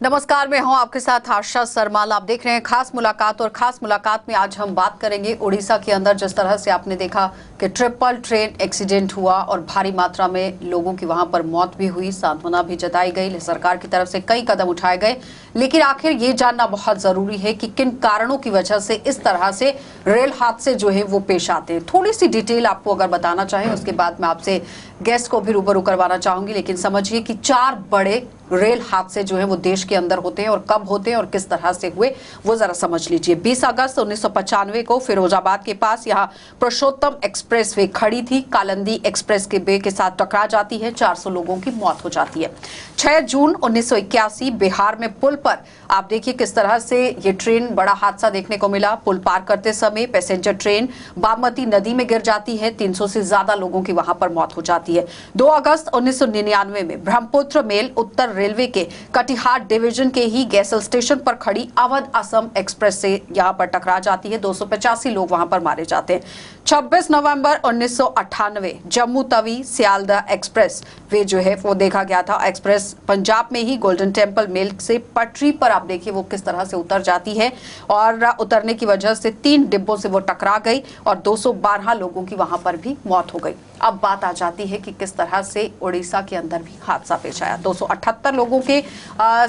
नमस्कार, मैं हूं आपके साथ आशा सरमाल। आप देख रहे हैं खास मुलाकात और खास मुलाकात में आज हम बात करेंगे उड़ीसा के अंदर जिस तरह से आपने देखा कि ट्रिपल ट्रेन एक्सीडेंट हुआ और भारी मात्रा में लोगों की वहां पर मौत भी हुई। सांत्वना भी जताई गई, सरकार की तरफ से कई कदम उठाए गए, लेकिन आखिर ये जानना बहुत जरूरी है कि किन कारणों की वजह से इस तरह से रेल हादसे जो है वो पेश आते हैं। थोड़ी सी डिटेल आपको अगर बताना चाहें, उसके बाद मैं आपसे गेस्ट को भी रूबरू करवाना चाहूंगी। लेकिन समझिए कि 4 बड़े रेल हादसे जो है वो देश के अंदर होते हैं और कब होते हैं और किस तरह से हुए वो जरा समझ लीजिए। 20 अगस्त 1995 को फिरोजाबाद के पास यहाँ पुरुषोत्तम एक्सप्रेस वे खड़ी थी, कालिंदी एक्सप्रेस के वे के साथ टकरा जाती है, 400 लोगों की मौत हो जाती है। 6 जून 1981 बिहार में पुल पर आप देखिए किस तरह से ये ट्रेन बड़ा हादसा देखने को मिला। पुल पार करते समय पैसेंजर ट्रेन बागमती नदी में गिर जाती है, 300 से ज्यादा लोगों की वहां पर मौत हो जाती है। 2 अगस्त 1999 में ब्रह्मपुत्र मेल उत्तर रेलवे के कटिहार डिवीजन के ही गैसल स्टेशन पर खड़ी अवध असम एक्सप्रेस से यहां पर टकरा जाती है, 285 लोग वहां पर मारे जाते हैं। 26 नवंबर 1998 जम्मू तवी सियालदह एक्सप्रेस वे जो है वो देखा गया था। एक्सप्रेस पंजाब में ही गोल्डन टेम्पल मेल से पटरी पर आप देखिए वो किस तरह से उतर जाती है और उतरने की वजह से 3 डिब्बों से वो टकरा गई और 212 लोगों की वहां पर भी मौत हो गई। अब बात आ जाती है कि किस तरह से उड़ीसा के अंदर भी हादसा पेश आया। 278 लोगों के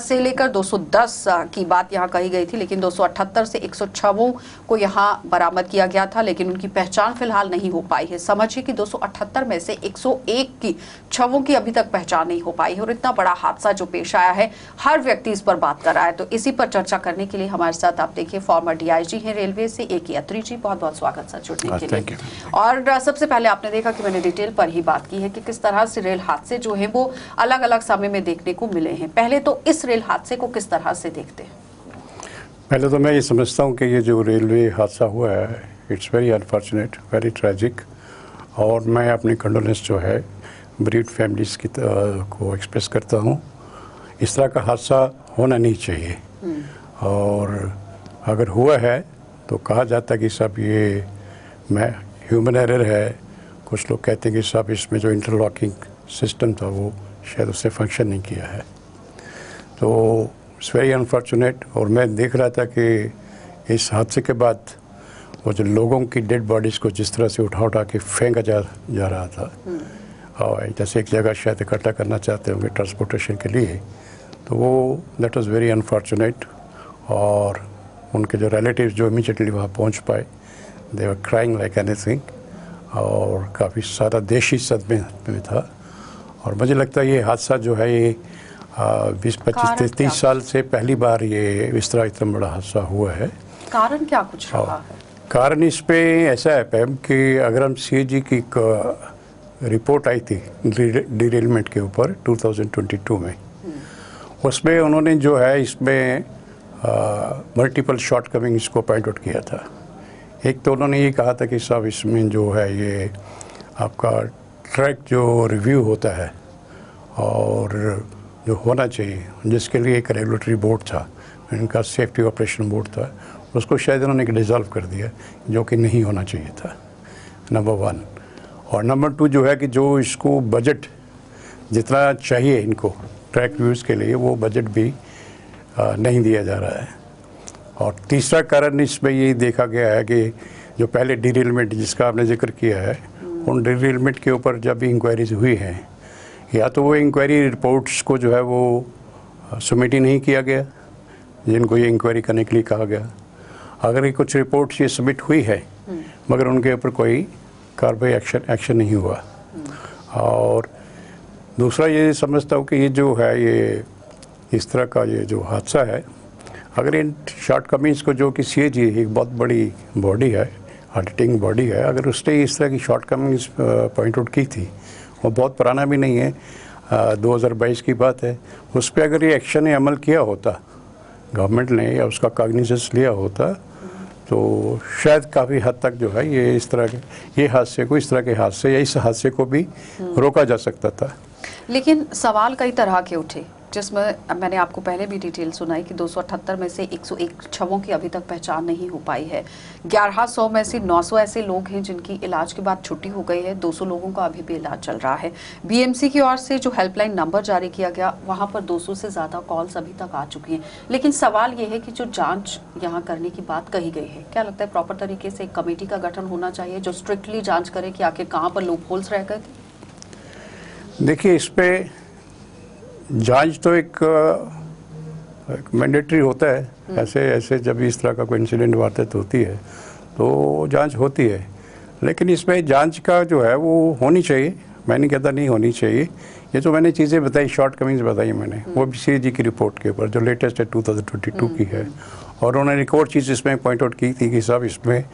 से लेकर 210 की बात यहाँ कही गई थी, लेकिन 278 से 106 को यहाँ बरामद किया गया था, लेकिन उनकी पहचान फिलहाल नहीं हो पाई है। समझिए कि 278 में से 101 की शवों की अभी तक पहचान नहीं हो पाई है और इतना बड़ा हादसा जो पेश आया है, हर व्यक्ति इस पर बात कर रहा है। तो इसी पर चर्चा करने के लिए हमारे साथ आप देखिए फॉर्मर डीआईजी हैं रेलवे से A.K. अत्री जी, बहुत बहुत स्वागत सर जुड़ने के लिए। और सबसे पहले आपने देखा कि मैंने डिटेल पर ही बात की है कि किस तरह से रेल हादसे जो है वो अलग अलग समय में देखने को मिले हैं। पहले तो इस रेल हादसे को किस तरह से देखते हैं? पहले तो मैं ये समझता हूँ कि ये जो रेलवे हादसा हुआ है, it's very unfortunate, very tragic, और मैं अपनी कंडोलेंस जो है ब्रीड फैमिलीज़ की को एक्सप्रेस करता हूँ। इस तरह का हादसा होना नहीं चाहिए, और अगर हुआ है तो कहा जाता है कि सब ये ह्यूमन एरर है। कुछ लोग कहते हैं कि सब इसमें जो इंटरलॉकिंग सिस्टम था वो शायद उससे फंक्शन नहीं किया है। तो इट्स वेरी अनफॉर्चुनेट। और मैं देख रहा था कि इस हादसे के बाद वो जो लोगों की डेड बॉडीज़ को जिस तरह से उठा के फेंका जा रहा था, और जैसे एक जगह शायद इकट्ठा करना चाहते होंगे ट्रांसपोर्टेशन के लिए, तो वो दैट वाज वेरी अनफॉर्चुनेट। और उनके जो रिलेटिव्स जो इमीडिएटली वहाँ पहुँच पाए, दे वर क्राइंग लाइक एनीथिंग, और काफ़ी सारा देश ही सदमे में था। और मुझे लगता है ये हादसा जो है ये 20-25-30 साल से पहली बार ये इस तरह इतना बड़ा हादसा हुआ है। कारण क्या कुछ रहा है? कारण इस पे ऐसा है पैम कि अगर हम CAG की रिपोर्ट आई थी डिरेलमेंट के ऊपर 2022 में, उसमें उन्होंने जो है इसमें मल्टीपल शॉर्टकमिंग इसको पॉइंट आउट किया था। एक तो उन्होंने ये कहा था कि साहब इसमें जो है ये आपका ट्रैक जो रिव्यू होता है और जो होना चाहिए, जिसके लिए एक रेगुलेटरी बोर्ड था, इनका सेफ्टी ऑपरेशन बोर्ड था, उसको शायद उन्होंने डिज़ोल्व कर दिया, जो कि नहीं होना चाहिए था, नंबर 1। और नंबर 2 जो है कि जो इसको बजट जितना चाहिए इनको ट्रैक रिव्यूज़ के लिए, वो बजट भी नहीं दिया जा रहा है। और तीसरा कारण इसमें ये देखा गया है कि जो पहले डिरेलमेंट जिसका आपने जिक्र किया है, उन डिरेलमेंट के ऊपर जब भी इंक्वायरीज हुई हैं, या तो वो इंक्वायरी रिपोर्ट्स को जो है वो सबमिट ही नहीं किया गया जिनको ये इंक्वायरी करने के लिए कहा गया। अगर ये कुछ रिपोर्ट्स ये सबमिट हुई है मगर उनके ऊपर कोई कार्रवाई एक्शन नहीं हुआ। और दूसरा ये समझता हूँ कि ये जो है ये इस तरह का ये जो हादसा है, अगर इन शॉर्टकमिंग्स को, जो कि CAG एक बहुत बड़ी बॉडी है, ऑडिटिंग बॉडी है, अगर उसने इस तरह की शॉर्टकमिंग्स पॉइंट आउट की थी, वो बहुत पुराना भी नहीं है, 2022 की बात है, उस पर अगर ये एक्शन अमल किया होता गवर्नमेंट ने या उसका कॉग्निजेंस लिया होता, तो शायद काफ़ी हद तक जो है ये इस तरह के हादसे को, इस तरह के हादसे या इस हादसे को भी रोका जा सकता था। लेकिन सवाल कई तरह के उठे जिसमें मैंने आपको पहले भी डिटेल सुनाई कि 278 में से 101 शवों की अभी तक पहचान नहीं हो पाई है। 1100 में से 900 ऐसे लोग हैं जिनकी इलाज के बाद छुट्टी हो गई है। 200 लोगों का अभी भी इलाज चल रहा है। बीएमसी की ओर से जो हेल्पलाइन नंबर जारी किया गया, वहां पर 200 से ज्यादा कॉल्स अभी तक आ चुकी हैं। लेकिन सवाल ये है कि जो जांच यहाँ करने की बात कही गई है, क्या लगता है प्रॉपर तरीके से एक कमेटी का गठन होना चाहिए जो स्ट्रिक्टली जांच करे कि आखिर कहाँ पर लूप होल्स रह गए थे? देखिए, इस पे जांच तो एक मैंडेटरी होता है। ऐसे जब इस तरह का कोई इंसिडेंट वारदात होती है तो जांच होती है, लेकिन इसमें जांच का जो है वो होनी चाहिए। मैं नहीं कहता नहीं होनी चाहिए। ये जो मैंने चीज़ें बताई, शॉर्ट कमिंग्स बताई मैंने, वो भी सीएजी की रिपोर्ट के ऊपर जो लेटेस्ट है 2022 की है। और उन्होंने एक और चीज़ इसमें पॉइंट आउट की थी कि साहब इसमें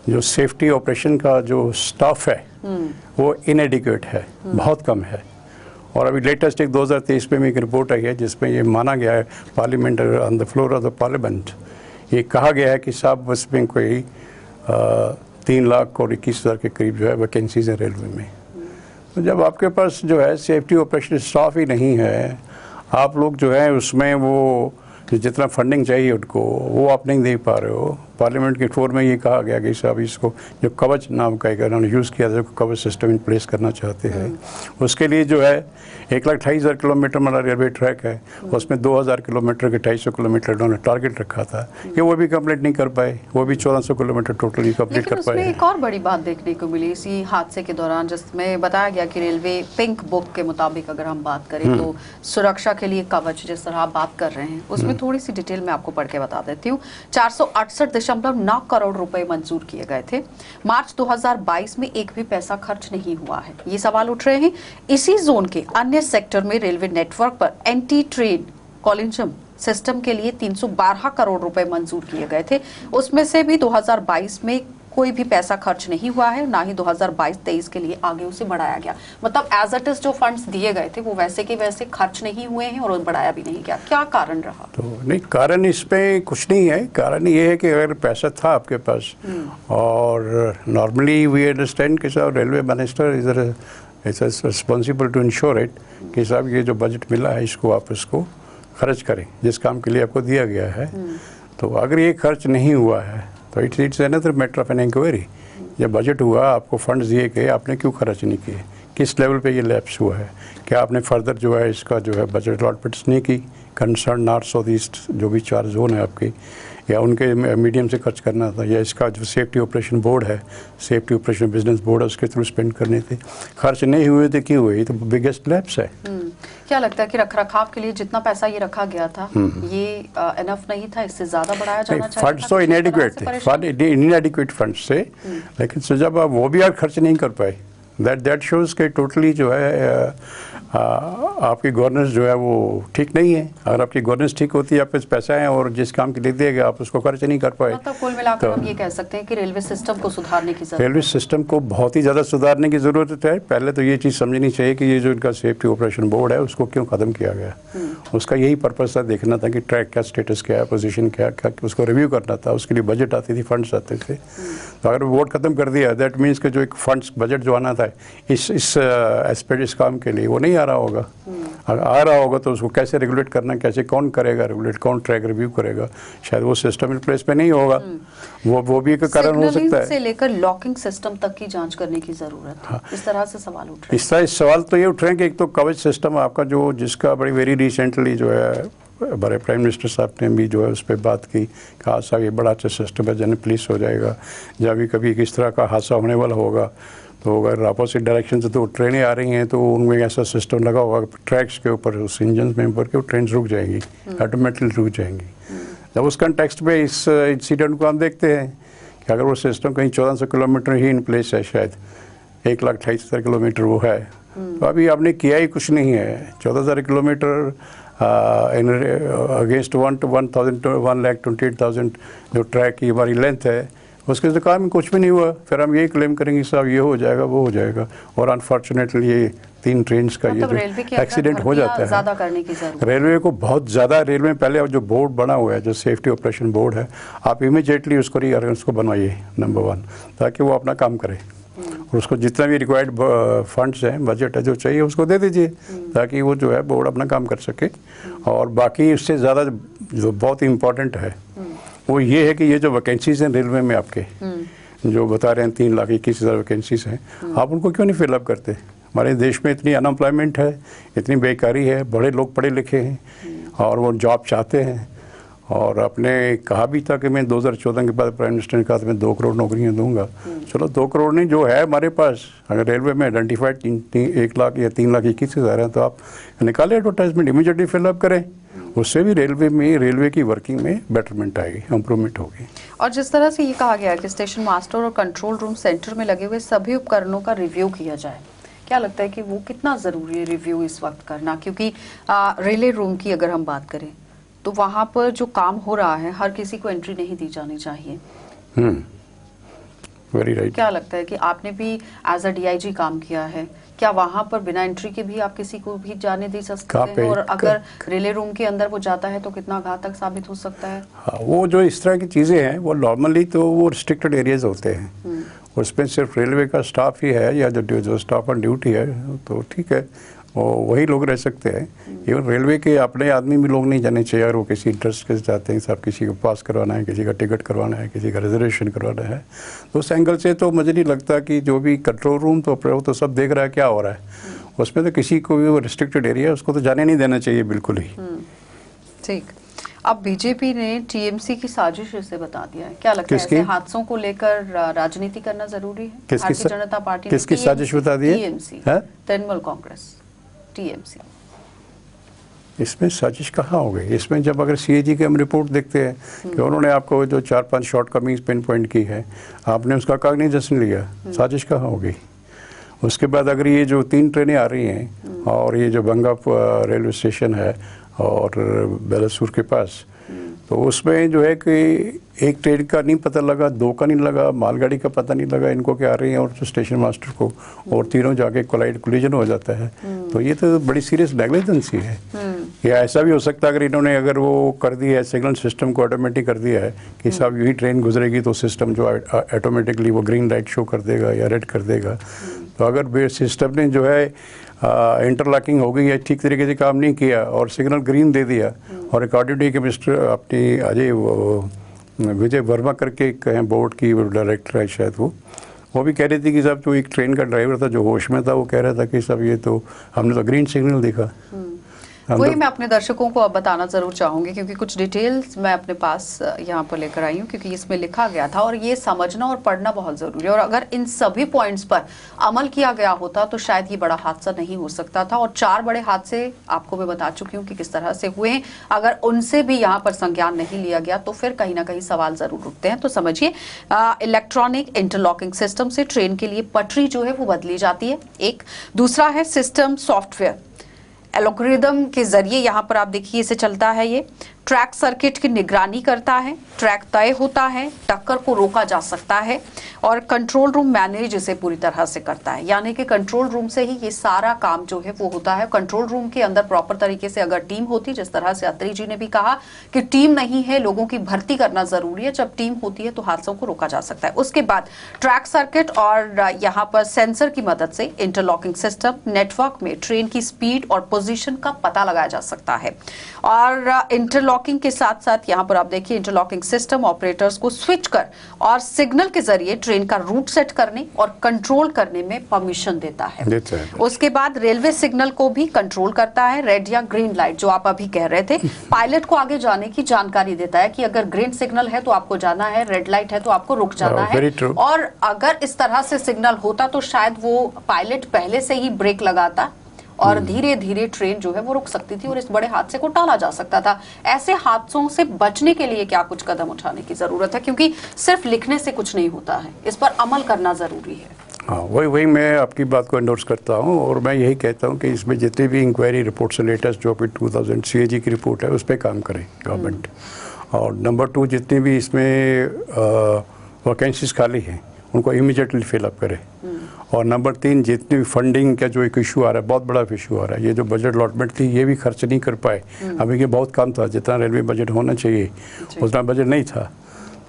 जो सेफ्टी ऑपरेशन का जो स्टाफ है वो इनएडिक्वेट है, बहुत कम है। और अभी लेटेस्ट एक 2023 में एक रिपोर्ट आई है जिसमें ये माना गया है, parliament on the floor of the parliament ये कहा गया है कि साहब उसमें कोई 3,21,000 के करीब जो है वैकेंसीज है रेलवे में। तो जब आपके पास जो है सेफ्टी ऑपरेशन स्टाफ ही नहीं है, आप लोग जो है उसमें वो जितना फंडिंग चाहिए उनको वो आप नहीं दे पा रहे हो। पार्लियामेंट के फ्लोर में ये कहा गया कि साहब इसको जो कवच नाम का उन्होंने यूज़ किया था, कवच सिस्टम इन प्लेस करना चाहते हैं, उसके लिए जो है 1,28,000 किलोमीटर वाला रेलवे ट्रैक है, उसमें 2,000 किलोमीटर के 250 किलोमीटर उन्होंने टारगेट रखा था। ये वो भी कंप्लीट नहीं कर पाए, वो भी 1,400 किलोमीटर टोटली कंप्लीट कर पाए। एक और बड़ी बात देखने को मिली इसी हादसे के दौरान, जिसमें बताया गया कि रेलवे पिंक बुक के मुताबिक अगर हम बात करें तो सुरक्षा के लिए कवच जिस तरह आप बात कर रहे हैं उसमें थोड़ी सी डिटेल में आपको पढ़ के बता देती हूँ। 468.9 करोड़ रुपए मंजूर किए गए थे। मार्च 2022 में एक भी पैसा खर्च नहीं हुआ है। ये सवाल उठ रहे हैं। इसी जोन के अन्य सेक्टर में रेलवे नेटवर्क पर एंटी ट्रेन कॉलिजन सिस्टम के लिए 312 करोड़ रुपए मंजूर किए गए थे। उसमें से भी 2022 में कोई भी पैसा खर्च नहीं हुआ है, ना ही 2022-23 के लिए आगे उसे बढ़ाया गया। मतलब एज इट इज जो फंड्स दिए गए थे वो वैसे के वैसे खर्च नहीं हुए हैं और बढ़ाया भी नहीं गया। क्या कारण रहा? तो नहीं, कारण इस पे कुछ नहीं है। कारण ये है कि अगर पैसा था आपके पास, और नॉर्मली वी अंडरस्टैंड कि साहब railway minister is responsible to ensure it कि साहब ये जो बजट मिला है इसको आप इसको खर्च करें जिस काम के लिए आपको दिया गया है। तो अगर ये खर्च नहीं हुआ है तो it's another matter of an inquiry. जब बजट हुआ, आपको फंड्स दिए गए, आपने क्यों खर्च नहीं किए, किस लेवल पे ये लैप्स हुआ है, क्या आपने फर्दर जो है इसका जो है बजट अलॉटमेंट्स नहीं की, कंसर्न नॉर्थ साउथ ईस्ट जो भी 4 जोन है आपकी, या उनके मीडियम से खर्च करना था, या इसका जो सेफ्टी ऑपरेशन बोर्ड है, सेफ्टी ऑपरेशन बिजनेस बोर्ड है, उसके थ्रू स्पेंड करने थे। खर्च नहीं हुए थे, क्यों हुए? तो बिगेस्ट लैप्स है। क्या लगता है कि रखरखाव के लिए जितना पैसा ये रखा गया था ये इनफ नहीं था, इससे ज्यादा बढ़ाया जाना चाहिए? फंड्स तो इनएडिक्वेट थे, इनएडिक्वेट फंड्स से, लेकिन जब आप वो भी आप खर्च नहीं कर पाए, दैट शोज के टोटली जो है आपकी गवर्नेंस जो है वो ठीक नहीं है। अगर आपकी गवर्नेंस ठीक होती है, आपके पास पैसा है और जिस काम के लिए दिया गया आप उसको खर्च नहीं कर पाए। मतलब कुल मिलाकर हम ये कह सकते हैं कि रेलवे सिस्टम को सुधारने की जरूरत है। रेलवे सिस्टम को बहुत ही ज़्यादा सुधारने की ज़रूरत है। पहले तो ये चीज़ समझनी चाहिए कि ये जो इनका सेफ्टी ऑपरेशन बोर्ड है उसको क्यों ख़त्म किया गया। उसका यही पर्पज़ था, देखना था कि ट्रैक का स्टेटस क्या है, पोजीशन क्या क्या, उसको रिव्यू करना था। उसके लिए बजट आती थी, फंड्स आते थे। तो अगर बोर्ड ख़त्म कर दिया, दैट मीन्स कि जो एक फंड्स बजट जो आना था इस एस्पेक्ट, इस काम के लिए, वो नहीं आ रहा होगा। अगर आ रहा होगा तो उसको कैसे रेगुलेट करना, कैसे कौन करेगा रेगुलेट, कौन ट्रैक रिव्यू करेगा, शायद वो सिस्टम इन प्लेस पे नहीं होगा। वो भी एक कारण हो सकता है। से लेकर लॉकिंग सिस्टम तक की जांच करने की जरूरत है। इस तरह से सवाल उठ रहे हैं। इस तरह सवाल तो ये उठ रहे हैं कि एक तो कवच सिस्टम आपका जो जिसका बड़ी वेरी रिसेंटली जो है हमारे प्राइम मिनिस्टर साहब ने भी जो है उस पर बात की, कहा साहब ये बड़ा अच्छा सिस्टम है, जन पुलिस हो जाएगा। जब भी कभी किस तरह का हादसा होने वाला होगा तो अगर अपोजिट डायरेक्शन से तो ट्रेनें आ रही हैं तो उनमें ऐसा सिस्टम लगा होगा ट्रैक्स के ऊपर, उस इंजन में ऊपर के ट्रेन रुक जाएंगी, ऑटोमेटिकली रुक जाएंगी। जब उस कंटेक्स्ट में इस इंसिडेंट को हम देखते हैं कि अगर वो सिस्टम कहीं 1400 किलोमीटर ही इन प्लेस है, शायद 1,28,000 किलोमीटर वो है, तो अभी आपने किया ही कुछ नहीं है। 14,000 किलोमीटर इन अगेंस्ट 1,28,000 जो ट्रैक की हमारी लेंथ है, उसके तो काम में कुछ भी नहीं हुआ। फिर हम यही क्लेम करेंगे साहब ये हो जाएगा, वो हो जाएगा, और अनफॉर्चुनेटली ये 3 ट्रेन का ये जो एक्सीडेंट हो जाता है। ज़्यादा करने की जरूरत है रेलवे को, बहुत ज़्यादा। रेलवे में पहले जो बोर्ड बना हुआ है, जो सेफ्टी ऑपरेशन बोर्ड है, आप इमीडिएटली उसको बनवाइए नंबर 1, ताकि वो अपना काम करे। और उसको जितना भी रिक्वायर्ड फंड्स हैं, बजट है जो चाहिए उसको दे दीजिए, ताकि वो जो है बोर्ड अपना काम कर सके। और बाकी उससे ज़्यादा जो बहुत इम्पोर्टेंट है वो ये है कि ये जो वैकेंसीज हैं रेलवे में आपके, जो बता रहे हैं 3,21,000 वैकेंसीज हैं, आप उनको क्यों नहीं फिलअप करते? हमारे देश में इतनी अनएम्प्लॉयमेंट है, इतनी बेकारी है, बड़े लोग पढ़े लिखे हैं और वो जॉब चाहते हैं। और आपने कहा भी था कि मैं 2014 के बाद प्राइम मिनिस्टर ने कहा था मैं 2 करोड़ नौकरियां दूंगा। चलो 2 करोड़ नहीं, जो है हमारे पास, अगर रेलवे में आइडेंटिफाइड 1 लाख या 3,21,000 हैं तो आप निकालें एडवर्टाइजमेंट, इमीडिएटली फिलअप करें। उससे भी रेलवे की वर्किंग में बेटरमेंट आएगी, इम्प्रूवमेंट होगी। और जिस तरह से ये कहा गया है कि स्टेशन मास्टर और कंट्रोल रूम सेंटर में लगे हुए सभी उपकरणों का रिव्यू किया जाए, क्या लगता है कि वो कितना ज़रूरी है रिव्यू इस वक्त करना? क्योंकि रिले रूम की अगर हम बात करें तो वहाँ पर जो काम हो रहा है हर किसी को एंट्री नहीं दी जानी चाहिए। Very right. क्या लगता है कि आपने भी एज अ डीआईजी काम किया है, क्या वहाँ पर बिना एंट्री के भी आप किसी को भी जाने दे सकते हैं? और अगर रिले रूम के अंदर वो जाता है तो कितना घातक साबित हो सकता है? हाँ, वो जो इस तरह की चीज़ें हैं वो नॉर्मली तो वो रिस्ट्रिक्टेड एरियाज होते हैं, उसमें सिर्फ रेलवे का स्टाफ ही है या जो स्टाफ ऑन ड्यूटी है तो ठीक है, वही लोग रह सकते हैं। इवन रेलवे के अपने आदमी भी लोग नहीं जाने चाहिए अगर वो किसी इंटरेस्ट के जाते हैं, सब किसी को पास करवाना है, किसी का टिकट करवाना है, किसी का रिजर्वेशन करवाना है। तो उस एंगल से तो मुझे नहीं लगता कि जो भी कंट्रोल रूम तो सब देख रहा है क्या हो रहा है, उसमें तो किसी को भी वो रिस्ट्रिक्टेड एरिया है उसको तो जाने नहीं देना चाहिए बिल्कुल ही। ठीक। अब बीजेपी ने टीएमसी की साजिश से बता दिया है, क्या लगता है ऐसे हादसों को लेकर राजनीति करना जरूरी है? भारतीय जनता पार्टी ने किसकी साजिश बता दी है? TMC, Trinamool Congress, TMC. इसमें साजिश कहाँ हो गई? इसमें जब अगर सीएजी की हम रिपोर्ट देखते हैं कि उन्होंने आपको जो 4-5 शॉर्ट कमिंग्स पिन पॉइंट की है, आपने उसका कॉग्निजेंस लिया, साजिश कहाँ हो गई? उसके बाद अगर ये जो 3 ट्रेनें आ रही हैं और ये जो बंगा रेलवे स्टेशन है और बेलासुर के पास, तो उसमें जो है कि एक ट्रेन का नहीं पता लगा, 2 का नहीं लगा, मालगाड़ी का पता नहीं लगा इनको क्या आ रही है और जो स्टेशन मास्टर को, और तीनों जाके कोलिजन हो जाता है। तो ये तो बड़ी सीरियस नेग्लिजेंसी है। या ऐसा भी हो सकता है अगर वो कर दिया है, सिग्नल सिस्टम को ऑटोमेटिक कर दिया है कि साहब यही ट्रेन गुजरेगी तो सिस्टम जो ऑटोमेटिकली वो ग्रीन लाइट शो कर देगा या रेड कर देगा। तो अगर सिस्टम ने जो है इंटरलॉकिंग हो गई है, ठीक तरीके से काम नहीं किया और सिग्नल ग्रीन दे दिया, और अकॉर्डिंग टू मिस्टर अपनी अजय विजय वर्मा करके कहें बोर्ड की डायरेक्टर है शायद, वो भी कह रही थी कि साहब जो एक ट्रेन का ड्राइवर था जो होश में था वो कह रहा था कि साहब ये तो हमने तो ग्रीन सिग्नल देखा। वही मैं अपने दर्शकों को अब बताना ज़रूर चाहूँगी क्योंकि कुछ डिटेल्स मैं अपने पास यहाँ पर लेकर आई हूँ, क्योंकि इसमें लिखा गया था और ये समझना और पढ़ना बहुत ज़रूरी है। और अगर इन सभी पॉइंट्स पर अमल किया गया होता तो शायद ये बड़ा हादसा नहीं हो सकता था। और 4 बड़े हादसे आपको मैं बता चुकी हूँ कि किस तरह से हुए हैं। अगर उनसे भी यहाँ पर संज्ञान नहीं लिया गया तो फिर कहीं ना कहीं सवाल ज़रूर उठते हैं। तो समझिए, इलेक्ट्रॉनिक इंटरलॉकिंग सिस्टम से ट्रेन के लिए पटरी जो है वो बदली जाती है। एक दूसरा है सिस्टम सॉफ्टवेयर, एल्गोरिदम के जरिए यहाँ पर आप देखिए इसे चलता है। ये ट्रैक सर्किट की निगरानी करता है, ट्रैक तय होता है, टक्कर को रोका जा सकता है और कंट्रोल रूम मैनेज इसे पूरी तरह से करता है। यानी कि कंट्रोल रूम से ही ये सारा काम जो है वो होता है। कंट्रोल रूम के अंदर प्रॉपर तरीके से अगर टीम होती, जिस तरह से अत्री जी ने भी कहा कि टीम नहीं है, लोगों की भर्ती करना जरूरी है, जब टीम होती है तो हादसों को रोका जा सकता है। उसके बाद ट्रैक सर्किट और यहाँ पर सेंसर की मदद से इंटरलॉकिंग सिस्टम नेटवर्क में ट्रेन की स्पीड और पोजीशन का पता लगाया जा सकता है। और इंटरलॉकिंग के साथ साथ यहाँ पर आप देखिए इंटरलॉकिंग सिस्टम ऑपरेटर्स को स्विच कर और सिग्नल के जरिए ट्रेन का रूट सेट करने और कंट्रोल करने में परमिशन देता है। उसके बाद रेलवे सिग्नल को भी कंट्रोल करता है, रेड या ग्रीन लाइट जो आप अभी कह रहे थे। पायलट को आगे जाने की जानकारी देता है कि अगर ग्रीन सिग्नल है तो आपको जाना है, रेड लाइट है तो आपको रुक जाना है। और अगर इस तरह से सिग्नल होता तो शायद वो पायलट पहले से ही ब्रेक लगाता और धीरे धीरे ट्रेन जो है वो रुक सकती थी और इस बड़े हादसे को टाला जा सकता था। ऐसे हादसों से बचने के लिए क्या कुछ कदम उठाने की जरूरत है, क्योंकि सिर्फ लिखने से कुछ नहीं होता है, इस पर अमल करना जरूरी है। हाँ, वही मैं आपकी बात को एंडोर्स करता हूँ और मैं यही कहता हूँ कि इसमें जितनी भी इंक्वायरी रिपोर्ट्स लेटेस्ट जो अभी 2000 सीएजी की रिपोर्ट है उस पर काम करें गवर्नमेंट। और नंबर 2, जितनी भी इसमें वैकेंसीज खाली हैं उनको इमीडिएटली फिलअप करें। और नंबर 3, जितनी भी फंडिंग का जो एक इशू आ रहा है, बहुत बड़ा इशू आ रहा है, ये जो बजट अलॉटमेंट थी ये भी खर्च नहीं कर पाए। अभी ये बहुत कम था, जितना रेलवे बजट होना चाहिए उतना बजट नहीं था।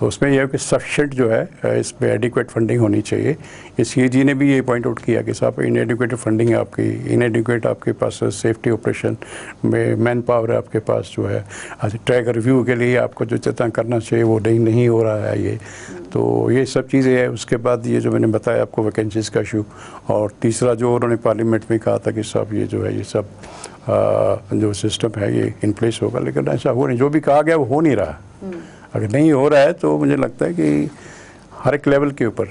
तो उसमें यह है कि सफिशेंट जो है इस पर एडिक्वेट फंडिंग होनी चाहिए। इस CAG ने भी ये पॉइंट आउट किया कि साहब इनएडिक्वेट फंडिंग है आपकी, इनएडिक्वेट आपके पास सेफ्टी ऑपरेशन में मैन पावर है आपके पास जो है, ट्रैक रिव्यू के लिए आपको जो जितना करना चाहिए वो नहीं हो रहा है ये। तो ये सब चीज़ें हैं। उसके बाद ये जो मैंने बताया आपको वैकेंसीज़ का इशू, और तीसरा जो उन्होंने पार्लियामेंट में कहा था कि साहब ये जो है ये सब जो सिस्टम है ये इन प्लेस होगा, लेकिन ऐसा हो नहीं, जो भी कहा गया वो हो नहीं रहा। अगर नहीं हो रहा है तो मुझे लगता है कि हर एक लेवल के ऊपर,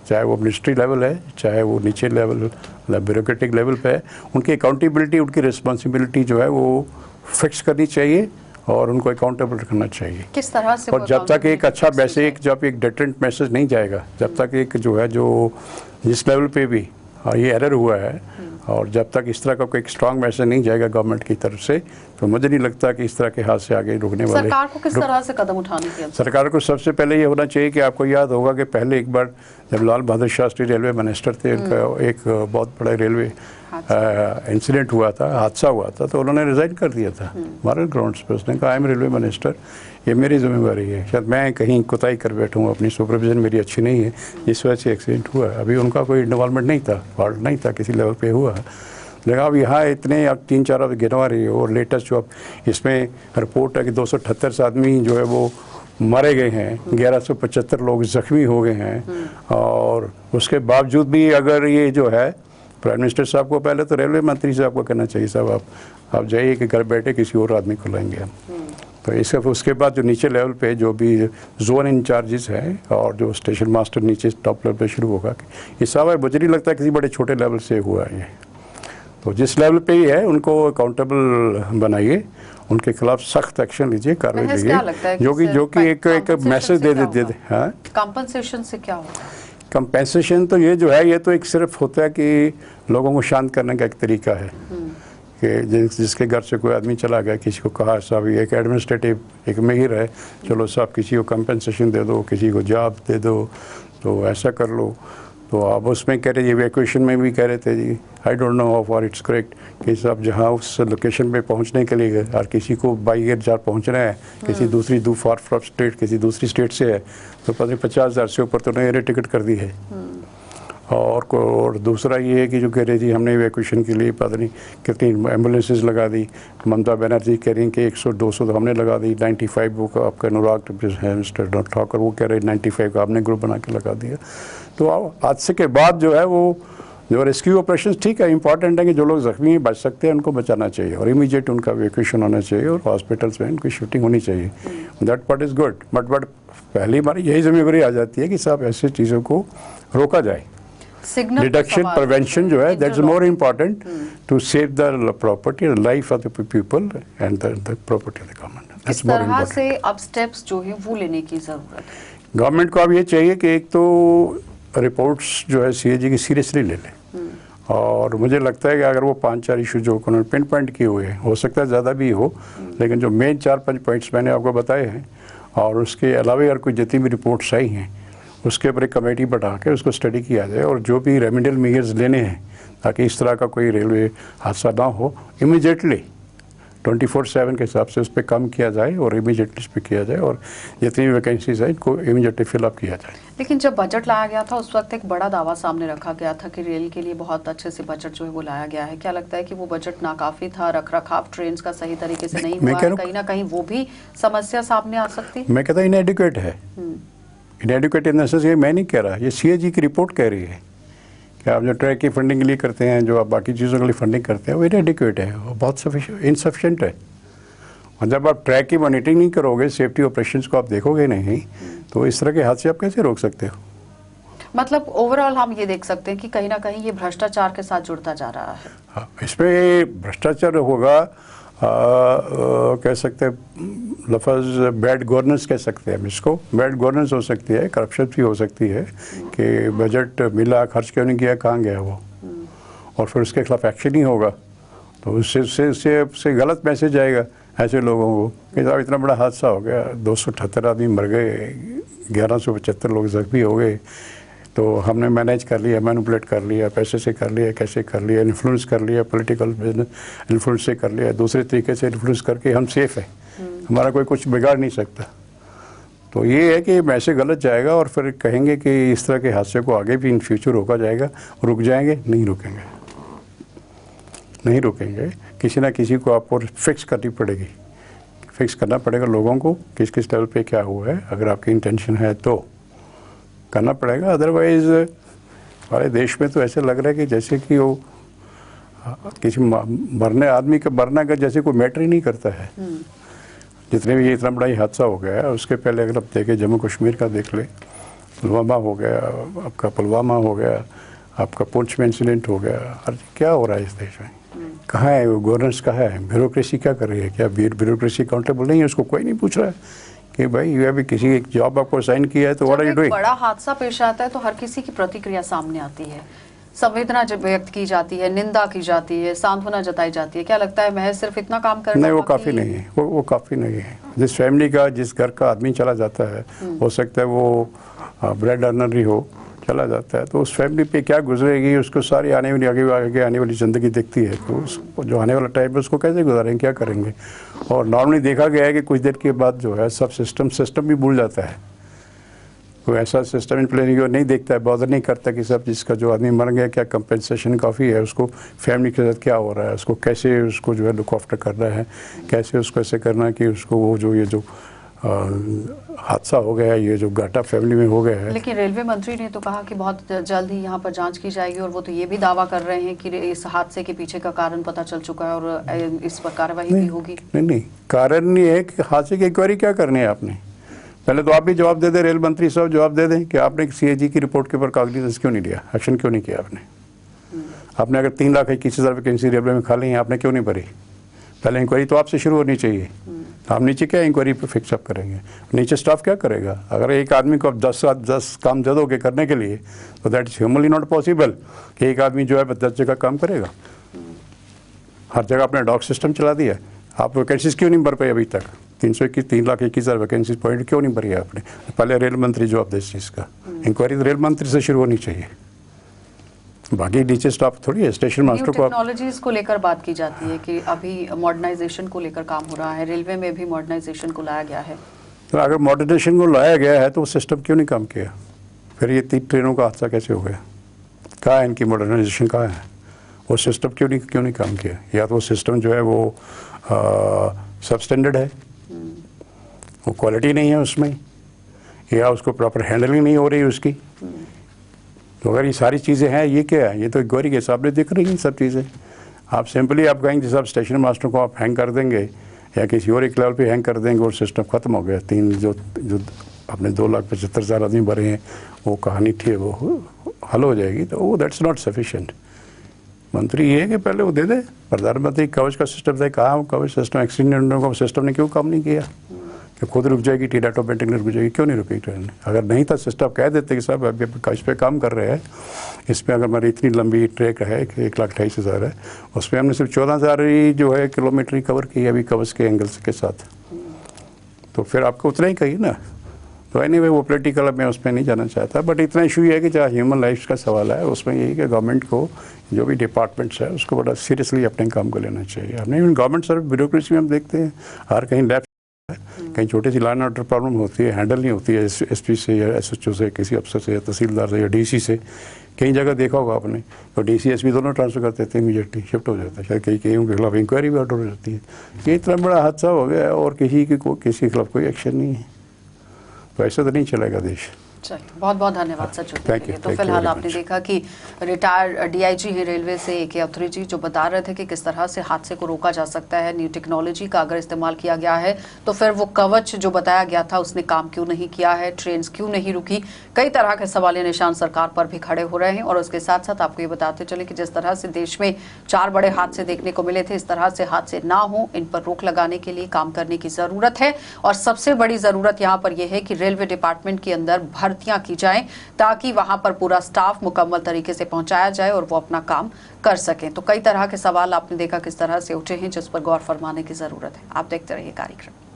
चाहे वो मिनिस्ट्री लेवल है, चाहे वो नीचे लेवल ब्यूरोक्रेटिक लेवल पे है, उनकी अकाउंटेबिलिटी, उनकी रिस्पॉन्सिबिलिटी जो है वो फिक्स करनी चाहिए और उनको अकाउंटेबल रखना चाहिए। किस तरह से? और जब तक एक अच्छा मैसेज, जब एक डिटरेंट मैसेज नहीं जाएगा, जब तक एक जो है जो जिस लेवल पे भी ये एरर हुआ है, और जब तक इस तरह का कोई स्ट्रांग मैसेज नहीं जाएगा गवर्नमेंट की तरफ से, तो मुझे नहीं लगता कि इस तरह के हाथ से आगे रुकने वाले। सरकार को किस तरह से कदम उठाने की? सरकार को सबसे पहले ये होना चाहिए कि आपको याद होगा कि पहले एक बार जब लाल बहादुर शास्त्री रेलवे मिनिस्टर थे, उनका एक बहुत बड़ा रेलवे इंसिडेंट हुआ था, हादसा हुआ था, तो उन्होंने रिज़ाइन कर दिया था मॉरल ग्राउंड्स पर। उसने कहा आई एम रेलवे मिनिस्टर, ये मेरी जिम्मेवारी है, शायद मैं कहीं कोताही कर बैठूँ, अपनी सुपरविजन मेरी अच्छी नहीं है, इस वजह से एक्सीडेंट हुआ। अभी उनका कोई इन्वॉल्वमेंट नहीं था, फॉल्ट नहीं था, किसी लेवल पे हुआ। लेकिन अब यहाँ इतने अब 3-4 अब गिनवा रही हो, और लेटेस्ट जो अब इसमें रिपोर्ट है कि 278 आदमी जो है वो मारे गए हैं, 1175 लोग जख्मी हो गए हैं, और उसके बावजूद भी अगर ये जो है प्राइम मिनिस्टर साहब को, पहले तो रेलवे मंत्री साहब को कहना चाहिए साहब आप जाइए कि घर बैठे किसी और आदमी को लाएंगे हम। तो इसके उसके बाद जो नीचे लेवल पे जो भी जोन इंचार्जेस हैं और जो स्टेशन मास्टर नीचे टॉप लेवल पे शुरू होगा, ये सब है, मुझे नहीं लगता किसी बड़े छोटे लेवल से हुआ है ये। तो जिस लेवल पे ही है उनको अकाउंटेबल बनाइए, उनके खिलाफ सख्त एक्शन लीजिए, कार्रवाई लीजिए, जो कि एक मैसेज दे दे। हाँ, कंपनसेशन से क्या होगा? कंपेंसेशन तो ये जो है ये तो एक सिर्फ होता है कि लोगों को शांत करने का एक तरीका है कि जिसके घर से कोई आदमी चला गया, किसी को कहा साहब ये एक एडमिनिस्ट्रेटिव एक मेयर है, चलो साहब किसी को कंपेंसेशन दे दो, किसी को जॉब दे दो, तो ऐसा कर लो। तो आप उसमें कह रहे, इवैक्यूएशन में भी कह रहे थे जी, I don't know how far it's correct, कि साहब जहाँ उस लोकेशन पे पहुँचने के लिए और किसी को बाई एयर जहाँ पहुँचना है, किसी दूसरी फार फ्रॉम स्टेट, किसी दूसरी स्टेट से है, तो पता नहीं 50,000 से ऊपर तो नई टिकट कर दी है। और दूसरा ये है कि जो कह रही थी हमने इवैक्यूएशन के लिए पता नहीं कितनी एम्बुलेंसेज लगा दी, ममता बनर्जी कह रही हैं कि 100-200 तो हमने लगा दी, 95 वो आपका अनुराग है मिस्टर ठाकुर, वो कह रहे 95 का आपने ग्रुप बना के लगा दिया। तो हादसे के बाद जो है वो जो रेस्क्यू ऑपरेशन ठीक है, इंपॉर्टेंट है कि जो लोग जख्मी बच सकते हैं उनको बचाना चाहिए और इमीडिएट उनका इवैक्यूएशन होना चाहिए और हॉस्पिटल्स में उनकी शिफ्टिंग होनी चाहिए, that part is good. But पहली बार यही जिम्मेदारी आ जाती है कि साहब ऐसी चीज़ों को रोका जाए। डिडक्शन प्रिवेंशन जो है that's more important to save the property, life of the people and the property of the government. इस तरह से अब स्टेप्स जो है वो लेने की ज़रूरत है। गवर्नमेंट को अब ये चाहिए कि एक तो रिपोर्ट्स जो है CAG की सीरियसली ले लें, और मुझे लगता है कि अगर वो 5-4 इशू जो उन्होंने पिन पॉइंट किए हुए हैं, हो सकता है ज़्यादा भी हो, लेकिन जो मेन 4-5 पॉइंट्स मैंने आपको बताए हैं, और उसके अलावा अगर कोई जितनी भी रिपोर्ट्स आई हैं उसके ऊपर एक कमेटी बैठा के उसको स्टडी किया जाए, और जो भी रेमेडियल मेजर्स लेने हैं ताकि इस तरह का कोई रेलवे हादसा ना हो, इमीडिएटली 24/7 के हिसाब से उस पर काम किया जाए और इमीडिएटली इस पर किया जाए, और जितनी भी वैकेंसीज है इनको इमीडिएटली फिलअप किया जाए। लेकिन जब बजट लाया गया था उस वक्त एक बड़ा दावा सामने रखा गया था कि रेल के लिए बहुत अच्छे से बजट जो है वो लाया गया है। क्या लगता है कि वो बजट नाकाफी था, रखरखाव ट्रेन का सही तरीके से नहीं हुआ है, कहीं ना कहीं वो भी समस्या सामने आ सकती है? मैं कहता हूँ इनएडिक्वेट है, इनएडिक्वेट इन द सेंस ये मैं नहीं कह रहा, ये CAG की रिपोर्ट कह रही है कि आप जो ट्रैक की फंडिंग के लिए करते हैं, जो आप बाकी चीज़ों के लिए फंडिंग करते हैं, वो इनएडिक्वेट है, वो बहुत इनसफिशिएंट है। और जब आप ट्रैक की मॉनिटरिंग नहीं करोगे, सेफ्टी ऑपरेशंस को आप देखोगे नहीं, तो इस तरह के हादसे आप कैसे रोक सकते हो? मतलब ओवरऑल हम ये देख सकते हैं कि कहीं ना कहीं ये भ्रष्टाचार के साथ जुड़ता जा रहा है। हाँ, इसमें भ्रष्टाचार होगा, कह सकते हैं लफ्ज़ बैड गवर्नेंस कह सकते हैं हम इसको, बैड गवर्नेंस हो सकती है, करप्शन भी हो सकती है कि बजट मिला, खर्च क्यों नहीं किया, कहाँ गया वो, और फिर उसके खिलाफ एक्शन ही होगा, तो उससे गलत मैसेज आएगा ऐसे लोगों को कि साहब इतना बड़ा हादसा हो गया, 278 आदमी मर गए, 1175 लोग जख्मी हो गए, तो हमने मैनेज कर लिया, मैनिपुलेट कर लिया, पैसे से कर लिया, कैसे कर लिया, इन्फ्लुएंस कर लिया, पॉलिटिकल बिजनेस इन्फ्लुएंस से कर लिया, दूसरे तरीके से इन्फ्लुएंस करके हम सेफ है, हमारा कोई कुछ बिगाड़ नहीं सकता। तो ये है कि मैसेज गलत जाएगा और फिर कहेंगे कि इस तरह के हादसे को आगे भी इन फ्यूचर रोका जाएगा। रुक जाएंगे? नहीं रुकेंगे, नहीं रुकेंगे। किसी ना किसी को आपको फिक्स करनी पड़ेगी, फिक्स करना पड़ेगा लोगों को किस किस लेवल पे क्या हुआ है। अगर आपकी इंटेंशन है तो करना पड़ेगा, अदरवाइज़ हमारे देश में तो ऐसे लग रहा है कि जैसे कि वो किसी मरने आदमी का मरना का जैसे कोई मैटर ही नहीं करता है। जितने भी ये इतना बड़ा ही हादसा हो गया है, उसके पहले अगर आप देखें जम्मू कश्मीर का देख ले, पुलवामा हो गया, आपका पुलवामा हो गया, आपका पुंछ में इंसिडेंट हो गया। अरे क्या हो रहा है इस देश में? कहाँ है वो गवर्नेंस? कहाँ है ब्यूरोक्रेसी? क्या कर रही है? क्या ब्यूरोक्रेसी अकाउंटेबल नहीं है? उसको कोई नहीं पूछ रहा है कि भाई ये अभी किसी एक जॉब आपको साइन किया है तो व्हाट आर यू डूइंग? बड़ा हादसा पेश आता है तो हर किसी की प्रतिक्रिया सामने आती है, संवेदना जब व्यक्त की जाती है, निंदा की जाती है, सांत्वना जताई जाती है। क्या लगता है महज सिर्फ इतना काम करना? नहीं, वो काफ़ी नहीं है, वो काफ़ी नहीं है। जिस फैमिली का, जिस घर का आदमी चला जाता है, हो सकता है वो ब्रेड अर्नर ही हो, चला जाता है, तो उस फैमिली पे क्या गुजरेगी, उसको सारी आने वाली ज़िंदगी दिखती है। तो उसको जो आने वाला टाइम है उसको कैसे गुजारेंगे, क्या करेंगे? और नॉर्मली देखा गया है कि कुछ देर के बाद जो है सब सिस्टम भी भूल जाता है। कोई ऐसा सिस्टम इन प्लेस नहीं देखता है, बॉदर नहीं करता कि सब जिसका जो आदमी मर गया क्या कंपेंसेशन काफ़ी है, उसको फैमिली के साथ क्या हो रहा है, उसको कैसे उसको जो है लुक आफ्टर करना है, कैसे उसको ऐसे करना है कि उसको वो जो ये जो हादसा हो गया है, ये जो घाटा फैमिली में हो गया है। लेकिन रेलवे मंत्री ने तो कहा कि बहुत जल्द ही यहाँ पर जांच की जाएगी और वो तो ये भी दावा कर रहे हैं कि इस हादसे के पीछे का कारण पता चल चुका है और इस पर कार्रवाई भी होगी। नहीं, कारण नहीं है कि हादसे की इंक्वायरी क्या करनी है आपने। पहले तो आप भी जवाब दे दें, रेल मंत्री साहब जवाब दे दें कि आपने CAG की रिपोर्ट के ऊपर कागजात क्यों नहीं लिया, एक्शन क्यों नहीं किया आपने अगर 3,21,000 वैकेंसी रेलवे में खाली हैं, आपने क्यों नहीं भरी? पहले इंक्वायरी तो आपसे शुरू होनी चाहिए। आप नीचे क्या इंक्वायरी पे फिक्सअप करेंगे? नीचे स्टाफ क्या करेगा? अगर एक आदमी को आप 10 काम दे दोगे करने के लिए तो that is humanly not possible कि एक आदमी जो है 10 जगह काम करेगा। हर जगह आपने डॉग सिस्टम चला दिया। आप वैकेंसीज क्यों नहीं भर पाए अभी तक? 3,21,000 वैकेंसी पॉइंट क्यों नहीं भरी आपने? पहले रेल मंत्री जवाब दे इस चीज़ का। इंक्वायरी तो रेल मंत्री से शुरू होनी चाहिए, बाकी नीचे स्टाफ थोड़ी है। स्टेशन मास्टर को टेक्नोलॉजीज को लेकर बात की जाती है कि अभी मॉडर्नाइजेशन को लेकर काम हो रहा है, रेलवे में भी मॉडर्नाइजेशन को लाया गया है। तो अगर मॉडर्नाइजेशन को लाया गया है तो वो सिस्टम क्यों नहीं काम किया? फिर ये 3 ट्रेनों का हादसा कैसे हो गया? कहाँ है इनकी मॉडर्नाइजेशन? कहाँ है वो सिस्टम? क्यों नहीं काम किया? या तो वो सिस्टम जो है वो सब स्टैंडर्ड है, वो क्वालिटी नहीं है उसमें, या उसको प्रॉपर हैंडलिंग नहीं हो रही उसकी। तो अगर ये सारी चीज़ें हैं, ये क्या है? ये तो इंक्वायरी के सामने दिख रही हैं सब चीज़ें। आप सिंपली आप कहेंगे सब स्टेशन मास्टर को आप हैंग कर देंगे या किसी और एक लेवल पे हैंग कर देंगे और सिस्टम ख़त्म हो गया। जो आपने 2,75,000 आदमी भरे हैं, वो कहानी थी, वो हल हो जाएगी। तो वो दैट्स नॉट सफिशेंट। मंत्री ये है कि पहले वो दे दे। प्रधानमंत्री कवच का सिस्टम था, कहाँ वो कवच सिस्टम? एक्सीडेंट का सिस्टम ने क्यों काम नहीं किया कि खुद रुक जाएगी ट्रेन, ऑटोमेटिकली रुक जाएगी? क्यों नहीं रुकी ट्रेन? अगर नहीं था सिस्टम, कह देते कि साहब अभी इस पर काम कर रहे हैं, इसमें अगर हमारी इतनी लंबी ट्रैक है 1,28,000 है, उसमें हमने सिर्फ 14,000 ही जो है किलोमीटर ही कवर की है अभी कवच के एंगल्स के साथ। तो फिर आपको उतना ही कही ना। तो एनीवे वो पॉलिटिकल मैं उसमें नहीं जाना चाहता, बट इतना इशू ये है कि जहाँ ह्यूमन लाइफ का सवाल है उसमें यही कि गवर्नमेंट को जो भी डिपार्टमेंट्स है उसको बड़ा सीरियसली अपने काम को लेना चाहिए। हमने इवन गवर्नमेंट सर्विस ब्यूरोक्रेसी में हम देखते हैं हर कहीं लैब, कहीं छोटी सी लाइन ऑर्डर प्रॉब्लम होती है, हैंडल नहीं होती है SP से या SHO से, किसी अफसर से या तहसीलदार से या DC से। कई जगह देखा होगा आपने तो DC SP दोनों ट्रांसफर कर देते हैं, इमीडिएटली शिफ्ट हो जाता है। शायद कई के खिलाफ इंक्वायरी भी ऑर्डर हो जाती है। ये इतना बड़ा हादसा हो गया और किसी के खिलाफ कोई एक्शन नहीं है, तो ऐसा तो नहीं चलेगा देश। चलिए, बहुत बहुत धन्यवाद सर जुड़ने के लिए। तो Thank you फिलहाल very आपने much. देखा कि रिटायर्ड DIG हैं रेलवे से AK अवधरी जी, जो बता रहे थे कि किस तरह से हादसे को रोका जा सकता है। न्यू टेक्नोलॉजी का अगर इस्तेमाल किया गया है तो फिर वो कवच जो बताया गया था उसने काम क्यों नहीं किया है, ट्रेन क्यों नहीं रुकी। कई तरह के सवालिया निशान सरकार पर भी खड़े हो रहे हैं। और उसके साथ साथ आपको ये बताते चले कि जिस तरह से देश में 4 बड़े हादसे देखने को मिले थे, इस तरह से हादसे ना हो, इन पर रोक लगाने के लिए काम करने की जरूरत है। और सबसे बड़ी जरूरत यहाँ पर यह है कि रेलवे डिपार्टमेंट के अंदर भर्तियां की जाएं ताकि वहां पर पूरा स्टाफ मुकम्मल तरीके से पहुंचाया जाए और वो अपना काम कर सकें। तो कई तरह के सवाल आपने देखा किस तरह से उठे हैं, जिस पर गौर फरमाने की जरूरत है। आप देखते रहिए कार्यक्रम।